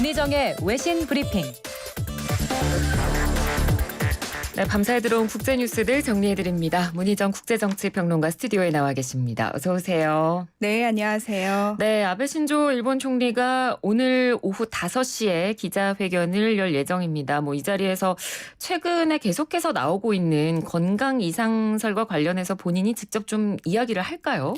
문희정의 외신 브리핑. 네, 밤사이 들어온 국제뉴스들 정리해드립니다. 문희정 국제정치평론가 스튜디오에 나와 계십니다. 어서 오세요. 네, 안녕하세요. 네, 아베 신조 일본 총리가 오늘 오후 5시에 기자회견을 열 예정입니다. 이 자리에서 최근에 계속해서 나오고 있는 건강 이상설과 관련해서 본인이 직접 좀 이야기를 할까요?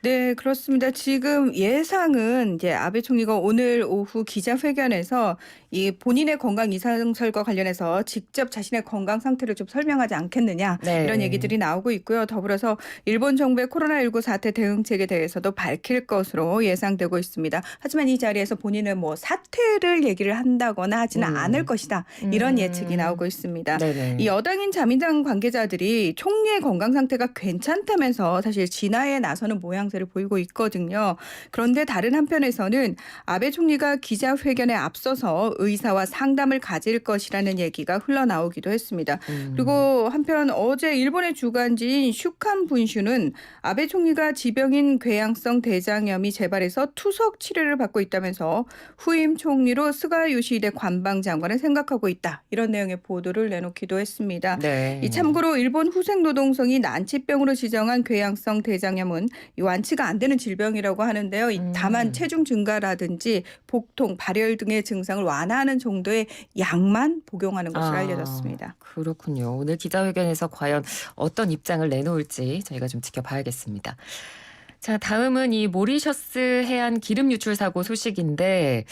네, 그렇습니다. 지금 예상은 이제 아베 총리가 오늘 오후 기자회견에서 이 본인의 건강 이상설과 관련해서 직접 자신의 건강 상태를 좀 설명하지 않겠느냐 네. 이런 얘기들이 나오고 있고요. 더불어서 일본 정부의 코로나19 사태 대응책에 대해서도 밝힐 것으로 예상되고 있습니다. 하지만 이 자리에서 본인은 사퇴를 얘기를 한다거나 하지는 않을 것이다. 이런 예측이 나오고 있습니다. 네네. 이 여당인 자민당 관계자들이 총리의 건강 상태가 괜찮다면서 사실 진화에 나서는 모양새를 보이고 있거든요. 그런데 다른 한편에서는 아베 총리가 기자회견에 앞서서 의사와 상담을 가질 것이라는 얘기가 흘러나오기도 했습니다. 그리고 한편 어제 일본의 주간지인 슈칸 분슈는 아베 총리가 지병인 궤양성 대장염이 재발해서 투석 치료를 받고 있다면서 후임 총리로 스가 요시히데 관방장관을 생각하고 있다. 이런 내용의 보도를 내놓기도 했습니다. 네. 이 참고로 일본 후생노동성이 난치병으로 지정한 궤양성 대장염은 이 완치가 안 되는 질병이라고 하는데요. 다만 체중 증가라든지 복통, 발열 등의 증상을 완화하는 정도의 약만 복용하는 것으로 알려졌습니다. 그렇군요. 오늘 기자회견에서 과연 어떤 입장을 내놓을지 저희가 좀 지켜봐야겠습니다. 자, 다음은 이 모리셔스 해안 기름 유출 사고 소식인데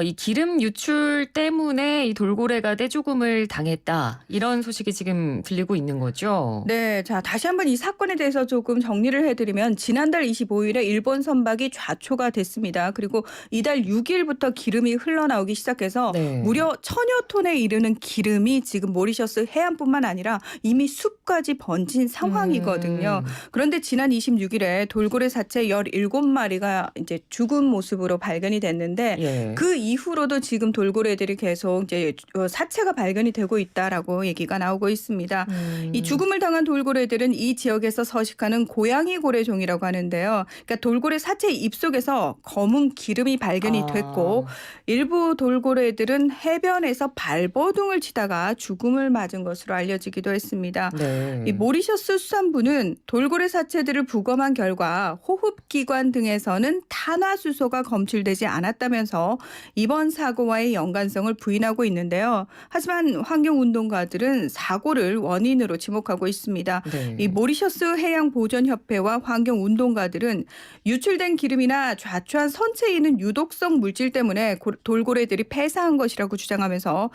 이 기름 유출 때문에 이 돌고래가 떼죽음을 당했다. 이런 소식이 지금 들리고 있는 거죠. 네, 자 다시 한번 이 사건에 대해서 조금 정리를 해드리면 지난달 25일에 일본 선박이 좌초가 됐습니다. 그리고 이달 6일부터 기름이 흘러나오기 시작해서 네. 무려 1000여 톤에 이르는 기름이 지금 모리셔스 해안뿐만 아니라 이미 숲까지 번진 상황이거든요. 그런데 지난 26일에 돌고래 사체 17마리가 이제 죽은 모습으로 발견이 됐는데 예. 그 이후로도 지금 돌고래들이 계속 이제 사체가 발견이 되고 있다라고 얘기가 나오고 있습니다. 이 죽음을 당한 돌고래들은 이 지역에서 서식하는 고양이 고래종이라고 하는데요. 그러니까 돌고래 사체 입속에서 검은 기름이 발견이 됐고 일부 돌고래들은 해변에서 발버둥을 치다가 죽음을 맞은 것으로 알려지기도 했습니다. 네. 이 모리셔스 수산부는 돌고래 사체들을 부검한 결과 호흡기관 등에서는 탄화수소가 검출되지 않았다면서 이번 사고와의 연관성을 부인하고 있는데요. 하지만 환경운동가들은 사고를 원인으로 지목하고 있습니다. 네. 이 모리셔스 해양보전협회와 환경운동가들은 유출된 기름이나 좌초한 선체에 있는 유독성 물질 때문에 돌고래들이 폐사한 것이라고 주장하면서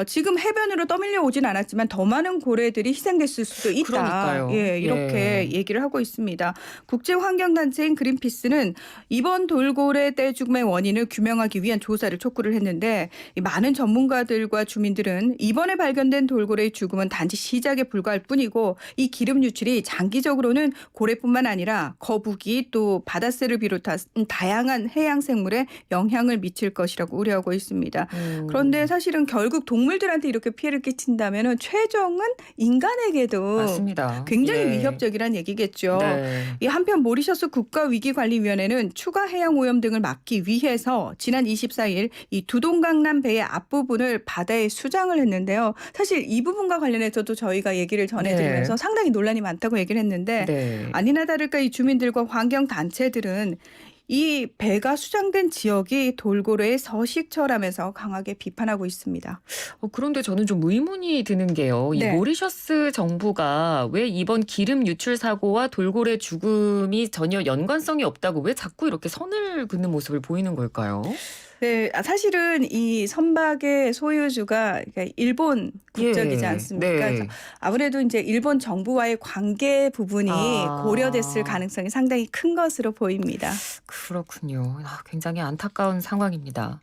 지금 해변으로 떠밀려 오진 않았지만 더 많은 고래들이 희생됐을 수도 있다. 그러니까요. 예, 이렇게 얘기를 하고 있습니다. 국제환경단체인 그린피스는 이번 돌고래 떼죽음의 원인을 규명하기 위한 조사를 촉구를 했는데 이 많은 전문가들과 주민들은 이번에 발견된 돌고래의 죽음은 단지 시작에 불과할 뿐이고 이 기름 유출이 장기적으로는 고래뿐만 아니라 거북이 또 바다새를 비롯한 다양한 해양 생물에 영향을 미칠 것이라고 우려하고 있습니다. 그런데 사실은 결국 동물들한테 이렇게 피해를 끼친다면 최종은 인간에게도 맞습니다. 굉장히 예. 위협적이란 얘기겠죠. 네. 이 한편 모리셔스 국가위기관리위원회는 추가 해양 오염 등을 막기 위해서 지난 24일 이 두동강남 배의 앞부분을 바다에 수장을 했는데요. 사실 이 부분과 관련해서도 저희가 얘기를 전해드리면서 상당히 논란이 많다고 얘기를 했는데 네. 아니나 다를까 이 주민들과 환경단체들은 이 배가 수장된 지역이 돌고래의 서식처라면서 강하게 비판하고 있습니다. 그런데 저는 좀 의문이 드는 게요. 이 네. 모리셔스 정부가 왜 이번 기름 유출 사고와 돌고래 죽음이 전혀 연관성이 없다고 왜 자꾸 이렇게 선을 긋는 모습을 보이는 걸까요? 네, 사실은 이 선박의 소유주가 그러니까 일본 국적이지 않습니까? 네. 그래서 아무래도 이제 일본 정부와의 관계 부분이 고려됐을 가능성이 상당히 큰 것으로 보입니다. 그렇군요. 굉장히 안타까운 상황입니다.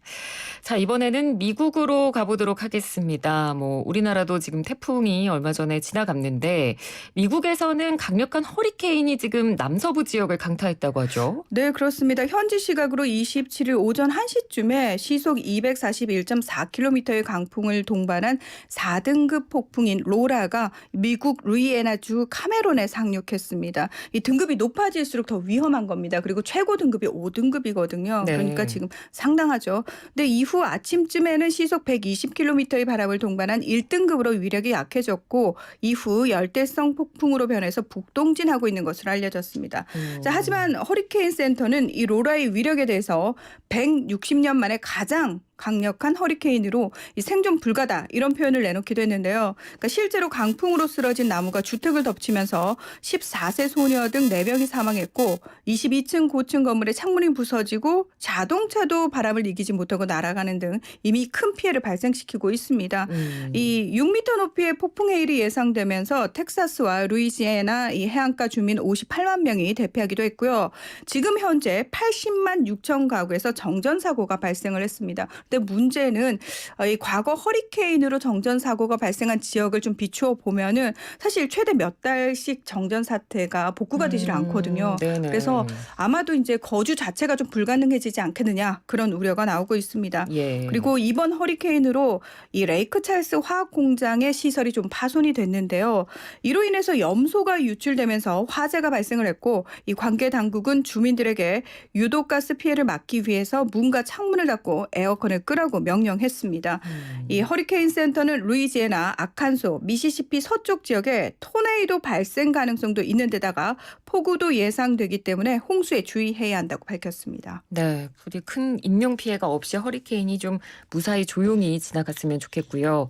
자, 이번에는 미국으로 가보도록 하겠습니다. 우리나라도 지금 태풍이 얼마 전에 지나갔는데 미국에서는 강력한 허리케인이 지금 남서부 지역을 강타했다고 하죠. 네, 그렇습니다. 현지 시각으로 27일 오전 1시쯤 4시쯤에 시속 241.4km의 강풍을 동반한 4등급 폭풍인 로라가 미국 루이애나주 카메론에 상륙했습니다. 이 등급이 높아질수록 더 위험한 겁니다. 그리고 최고 등급이 5등급이거든요. 그러니까 네. 지금 상당하죠. 근데 이후 아침쯤에는 시속 120km의 바람을 동반한 1등급으로 위력이 약해졌고 이후 열대성 폭풍으로 변해서 북동진하고 있는 것으로 알려졌습니다. 자, 하지만 허리케인 센터는 이 로라의 위력에 대해서 160년 만에 가장 강력한 허리케인으로 이 생존 불가다 이런 표현을 내놓기도 했는데요. 그러니까 실제로 강풍으로 쓰러진 나무가 주택을 덮치면서 14세 소녀 등 4명이 사망했고 22층 고층 건물의 창문이 부서지고 자동차도 바람을 이기지 못하고 날아가는 등 이미 큰 피해를 발생시키고 있습니다. 이 6m 높이의 폭풍 해일이 예상되면서 텍사스와 루이지애나 이 해안가 주민 58만 명이 대피하기도 했고요. 지금 현재 80만 6천 가구에서 정전 사고가 발생을 했습니다. 근데 문제는 이 과거 허리케인으로 정전 사고가 발생한 지역을 좀 비추어 보면은 사실 최대 몇 달씩 정전 사태가 복구가 되질 않거든요. 네네. 그래서 아마도 이제 거주 자체가 좀 불가능해지지 않겠느냐 그런 우려가 나오고 있습니다. 예. 그리고 이번 허리케인으로 이 레이크 찰스 화학 공장의 시설이 좀 파손이 됐는데요. 이로 인해서 염소가 유출되면서 화재가 발생을 했고 이 관계 당국은 주민들에게 유독가스 피해를 막기 위해서 문과 창문을 닫고 에어컨을 끄라고 명령했습니다. 이 허리케인 센터는 루이지애나, 아칸소, 미시시피 서쪽 지역에 토네이도 발생 가능성도 있는 데다가 폭우도 예상되기 때문에 홍수에 주의해야 한다고 밝혔습니다. 네, 부디 큰 인명 피해가 없이 허리케인이 좀 무사히 조용히 지나갔으면 좋겠고요.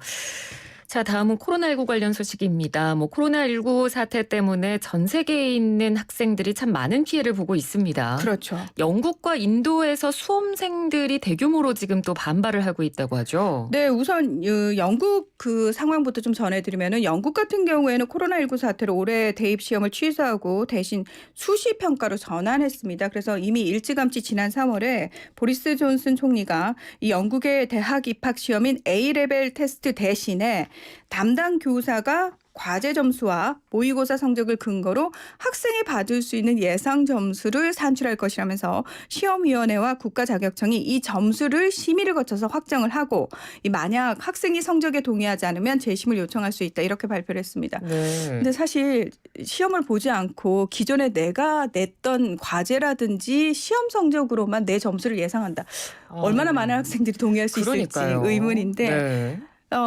자, 다음은 코로나19 관련 소식입니다. 코로나19 사태 때문에 전 세계에 있는 학생들이 참 많은 피해를 보고 있습니다. 그렇죠. 영국과 인도에서 수험생들이 대규모로 지금 또 반발을 하고 있다고 하죠. 네, 우선 영국 그 상황부터 좀 전해드리면은 영국 같은 경우에는 코로나19 사태로 올해 대입 시험을 취소하고 대신 수시 평가로 전환했습니다. 그래서 이미 일찌감치 지난 3월에 보리스 존슨 총리가 이 영국의 대학 입학 시험인 A레벨 테스트 대신에 담당 교사가 과제 점수와 모의고사 성적을 근거로 학생이 받을 수 있는 예상 점수를 산출할 것이라면서 시험위원회와 국가자격청이 이 점수를 심의를 거쳐서 확정을 하고 만약 학생이 성적에 동의하지 않으면 재심을 요청할 수 있다 이렇게 발표를 했습니다. 네. 근데 사실 시험을 보지 않고 기존에 내가 냈던 과제라든지 시험 성적으로만 내 점수를 예상한다. 얼마나 많은 학생들이 동의할 수 그러니까요. 있을지 의문인데 네.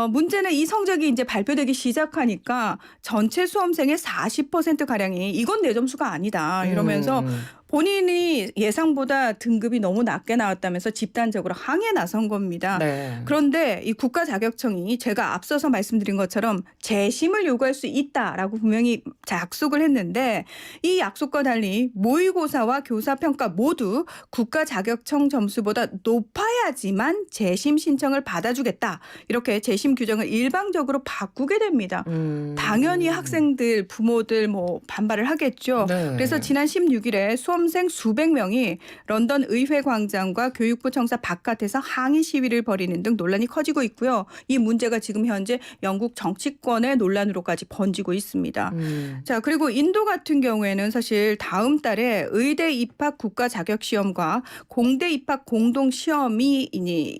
문제는 이 성적이 이제 발표되기 시작하니까 전체 수험생의 40%가량이 이건 내 점수가 아니다 이러면서 본인이 예상보다 등급이 너무 낮게 나왔다면서 집단적으로 항의에 나선 겁니다. 네. 그런데 이 국가자격청이 제가 앞서서 말씀드린 것처럼 재심을 요구할 수 있다라고 분명히 약속을 했는데 이 약속과 달리 모의고사와 교사평가 모두 국가자격청 점수보다 높아야지만 재심 신청을 받아주겠다. 이렇게 재심 규정을 일방적으로 바꾸게 됩니다. 당연히 학생들, 부모들 반발을 하겠죠. 네. 그래서 지난 16일에 수험생 수백 명이 런던 의회 광장과 교육부 청사 바깥에서 항의 시위를 벌이는 등 논란이 커지고 있고요. 이 문제가 지금 현재 영국 정치권의 논란으로까지 번지고 있습니다. 자, 그리고 인도 같은 경우에는 사실 다음 달에 의대 입학 국가 자격 시험과 공대 입학 공동 시험이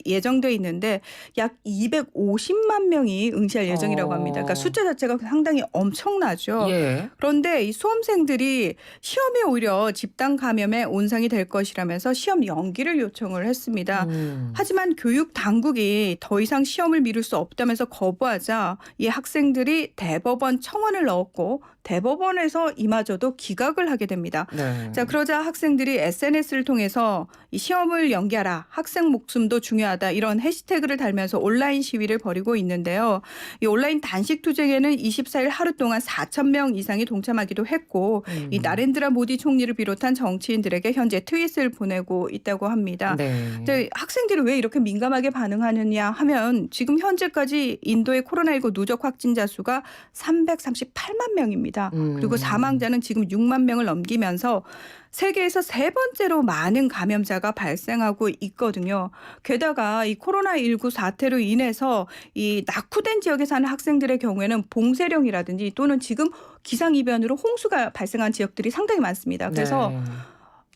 예정돼 있는데 약 250만 명이 응시할 예정이라고 합니다. 그러니까 숫자 자체가 상당히 엄청나죠. 예. 그런데 이 수험생들이 시험에 오히려 집단 감염의 온상이 될 것이라면서 시험 연기를 요청을 했습니다. 하지만 교육 당국이 더 이상 시험을 미룰 수 없다면서 거부하자 이 학생들이 대법원 청원을 넣었고 대법원에서 이마저도 기각을 하게 됩니다. 네. 자, 그러자 학생들이 SNS를 통해서 이 시험을 연기하라, 학생 목숨도 중요하다 이런 해시태그를 달면서 온라인 시위를 벌이고 있는데요. 이 온라인 단식 투쟁에는 24일 하루 동안 4천 명 이상이 동참하기도 했고 이 나렌드라 모디 총리를 비롯한 정치인들에게 현재 트윗을 보내고 있다고 합니다. 네. 근데 학생들이 왜 이렇게 민감하게 반응하느냐 하면 지금 현재까지 인도의 코로나19 누적 확진자 수가 338만 명입니다. 그리고 사망자는 지금 6만 명을 넘기면서 세계에서 세 번째로 많은 감염자가 발생하고 있거든요. 게다가 이 코로나19 사태로 인해서 이 낙후된 지역에 사는 학생들의 경우에는 봉쇄령이라든지 또는 지금 기상이변으로 홍수가 발생한 지역들이 상당히 많습니다. 그래서 네.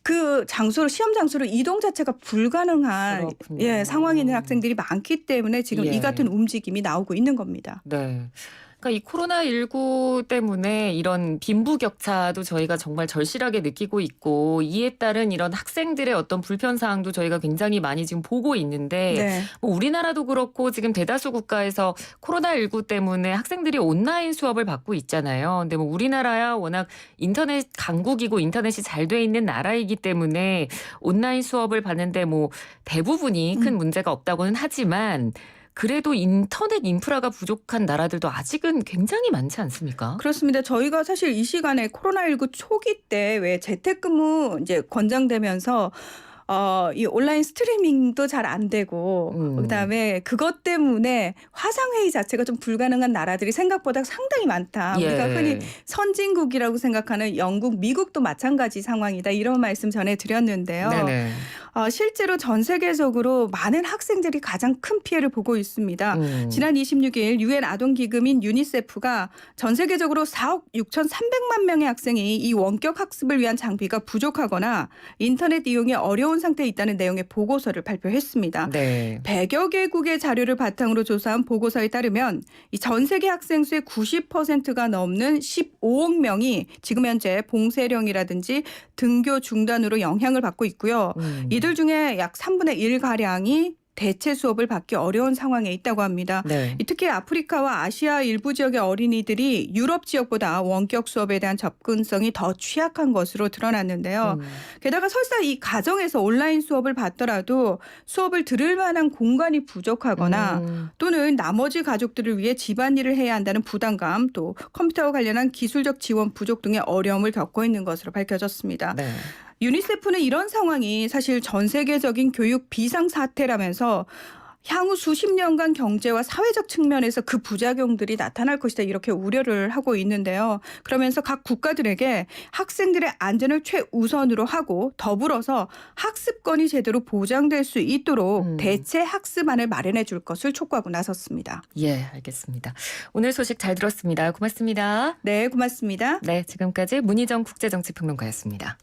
그 장소로 시험 장소로 이동 자체가 불가능한 그렇군요. 상황이 있는 학생들이 많기 때문에 지금 이 예. 같은 움직임이 나오고 있는 겁니다. 네. 그러니까 이 코로나19 때문에 이런 빈부격차도 저희가 정말 절실하게 느끼고 있고 이에 따른 이런 학생들의 어떤 불편 사항도 저희가 굉장히 많이 지금 보고 있는데 네. 뭐 우리나라도 그렇고 지금 대다수 국가에서 코로나19 때문에 학생들이 온라인 수업을 받고 있잖아요. 근데 뭐 우리나라야 워낙 인터넷 강국이고 인터넷이 잘 돼 있는 나라이기 때문에 온라인 수업을 받는데 뭐 대부분이 큰 문제가 없다고는 하지만 그래도 인터넷 인프라가 부족한 나라들도 아직은 굉장히 많지 않습니까? 그렇습니다. 저희가 사실 이 시간에 코로나19 초기 때 왜 재택근무 이제 권장되면서 이 온라인 스트리밍도 잘 안 되고 그다음에 그것 때문에 화상회의 자체가 좀 불가능한 나라들이 생각보다 상당히 많다. 우리가 흔히 선진국이라고 생각하는 영국, 미국도 마찬가지 상황이다. 이런 말씀 전해드렸는데요. 네네. 실제로 전 세계적으로 많은 학생들이 가장 큰 피해를 보고 있습니다. 지난 26일 유엔 아동기금인 유니세프가 전 세계적으로 4억 6,300만 명의 학생이 이 원격 학습을 위한 장비가 부족하거나 인터넷 이용이 어려운 상태에 있다는 내용의 보고서를 발표했습니다. 네. 100여 개국의 자료를 바탕으로 조사한 보고서에 따르면 이 전 세계 학생 수의 90%가 넘는 15억 명이 지금 현재 봉쇄령이라든지 등교 중단으로 영향을 받고 있고요. 이들 중에 약 3분의 1가량이 대체 수업을 받기 어려운 상황에 있다고 합니다. 네. 특히 아프리카와 아시아 일부 지역의 어린이들이 유럽 지역보다 원격 수업에 대한 접근성이 더 취약한 것으로 드러났는데요. 게다가 설사 이 가정에서 온라인 수업을 받더라도 수업을 들을 만한 공간이 부족하거나 또는 나머지 가족들을 위해 집안일을 해야 한다는 부담감, 또 컴퓨터와 관련한 기술적 지원 부족 등의 어려움을 겪고 있는 것으로 밝혀졌습니다. 네. 유니세프는 이런 상황이 사실 전 세계적인 교육 비상사태라면서 향후 수십 년간 경제와 사회적 측면에서 그 부작용들이 나타날 것이다 이렇게 우려를 하고 있는데요. 그러면서 각 국가들에게 학생들의 안전을 최우선으로 하고 더불어서 학습권이 제대로 보장될 수 있도록 대체 학습안을 마련해 줄 것을 촉구하고 나섰습니다. 예, 알겠습니다. 오늘 소식 잘 들었습니다. 고맙습니다. 네, 고맙습니다. 네, 지금까지 문희정 국제정치평론가였습니다.